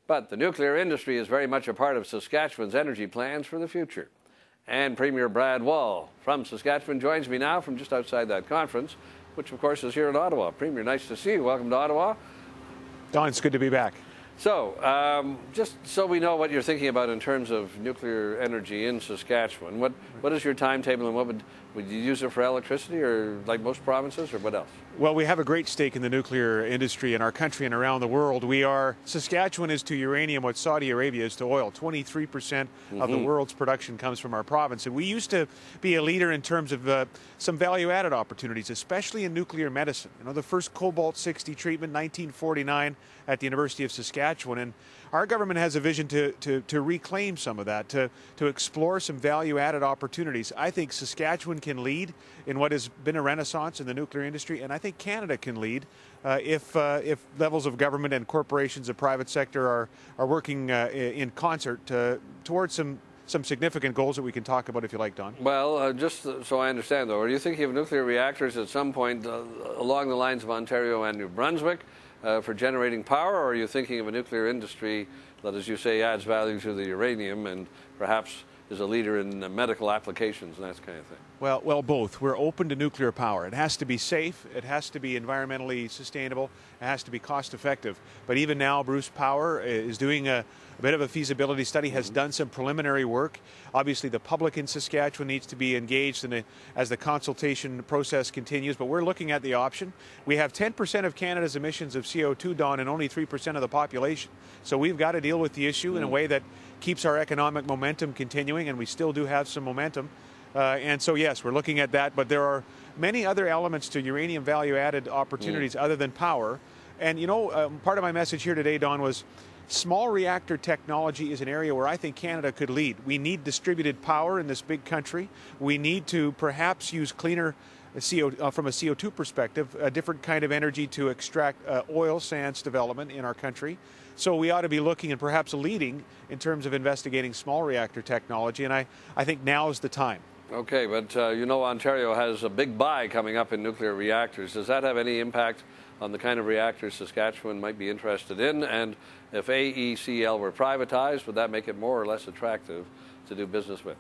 But the nuclear industry is very much a part of Saskatchewan's energy plans for the future. And Premier Brad Wall from Saskatchewan joins me now from just outside that conference, which of course is here in Ottawa. Premier, nice to see you. Welcome to Ottawa. Don, it's good to be back. So, just so we know what you're thinking about in terms of nuclear energy in Saskatchewan, what is your timetable, and what would you use it for electricity, or like most provinces, or what else? Well, we have a great stake in the nuclear industry in our country and around the world. Saskatchewan is to uranium what Saudi Arabia is to oil. 23% of the world's production comes from our province. And we used to be a leader in terms of some value-added opportunities, especially in nuclear medicine. You know, the first cobalt-60 treatment, 1949, at the University of Saskatchewan. And our government has a vision to reclaim some of that, to explore some value-added opportunities. I think Saskatchewan can lead in what has been a renaissance in the nuclear industry, and I think Canada can lead if levels of government and corporations, the private sector, are working in concert towards some significant goals that we can talk about if you like, Don. Well, just so I understand, though, are you thinking of nuclear reactors at some point along the lines of Ontario and New Brunswick for generating power, or are you thinking of a nuclear industry that, as you say, adds value to the uranium and perhaps is a leader in medical applications and that kind of thing? Well, both. We're open to nuclear power. It has to be safe, it has to be environmentally sustainable, it has to be cost effective. But even now, Bruce Power is doing a bit of a feasibility study, has done some preliminary work. Obviously, the public in Saskatchewan needs to be engaged as the consultation process continues, but we're looking at the option. We have 10% of Canada's emissions of CO2, Don, and only 3% of the population. So we've got to deal with the issue in a way that keeps our economic momentum continuing, and we still do have some momentum. And so, yes, we're looking at that, but there are many other elements to uranium value-added opportunities other than power. And, you know, part of my message here today, Don, was small reactor technology is an area where I think Canada could lead. We need distributed power in this big country. We need to perhaps use cleaner from a CO2 perspective, a different kind of energy to extract oil sands development in our country. So we ought to be looking and perhaps leading in terms of investigating small reactor technology, and I think now is the time. Okay, but you know, Ontario has a big buy coming up in nuclear reactors. Does that have any impact on the kind of reactors Saskatchewan might be interested in? And if AECL were privatized, would that make it more or less attractive to do business with?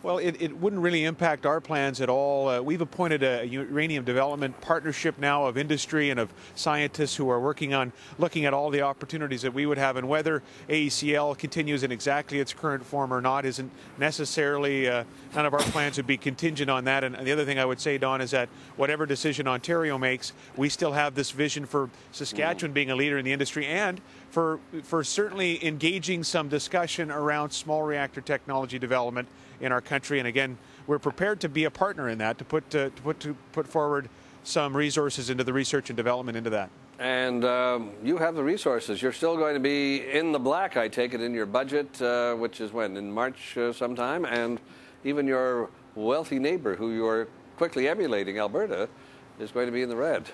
Well, it wouldn't really impact our plans at all. We've appointed a uranium development partnership now of industry and of scientists who are working on looking at all the opportunities that we would have, and whether AECL continues in exactly its current form or not isn't necessarily, none of our plans would be contingent on that. And the other thing I would say, Don, is that whatever decision Ontario makes, we still have this vision for Saskatchewan being a leader in the industry, and for certainly engaging some discussion around small reactor technology development in our country. And again, we're prepared to be a partner in that, to put forward some resources into the research and development into that. And you have the resources. You're still going to be in the black, I take it, in your budget, which is when? In March sometime? And even your wealthy neighbor, who you're quickly emulating, Alberta, is going to be in the red.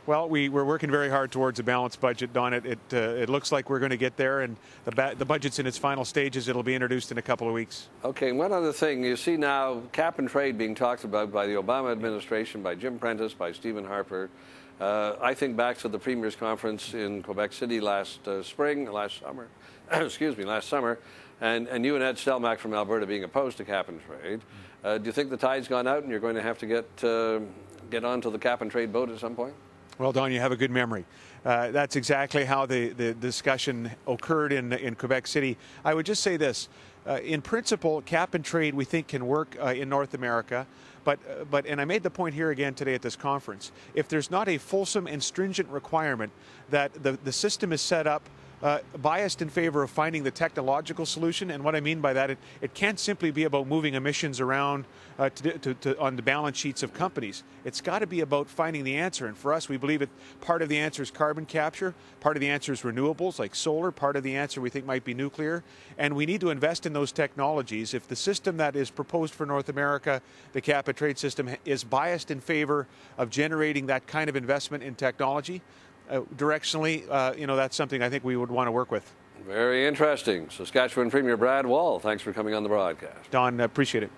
Well, we're working very hard towards a balanced budget, Don. It looks like we're going to get there, and the budget's in its final stages. It'll be introduced in a couple of weeks. Okay, and one other thing. You see now cap and trade being talked about by the Obama administration, by Jim Prentice, by Stephen Harper. I think back to the Premier's Conference in Quebec City last summer, and you and Ed Stelmach from Alberta being opposed to cap and trade. Do you think the tide's gone out and you're going to have to get onto the cap and trade boat at some point? Well, Don, you have a good memory. That's exactly how the discussion occurred in Quebec City. I would just say this. In principle, cap and trade we think can work in North America, and I made the point here again today at this conference, if there's not a fulsome and stringent requirement that the system is set up biased in favor of finding the technological solution. And what I mean by that, it can't simply be about moving emissions around on the balance sheets of companies. It's got to be about finding the answer. And for us, we believe part of the answer is carbon capture, part of the answer is renewables like solar, part of the answer we think might be nuclear. And we need to invest in those technologies. If the system that is proposed for North America, the cap and trade system, is biased in favor of generating that kind of investment in technology, directionally, that's something I think we would want to work with. Very interesting. Saskatchewan Premier Brad Wall, thanks for coming on the broadcast. Don, appreciate it.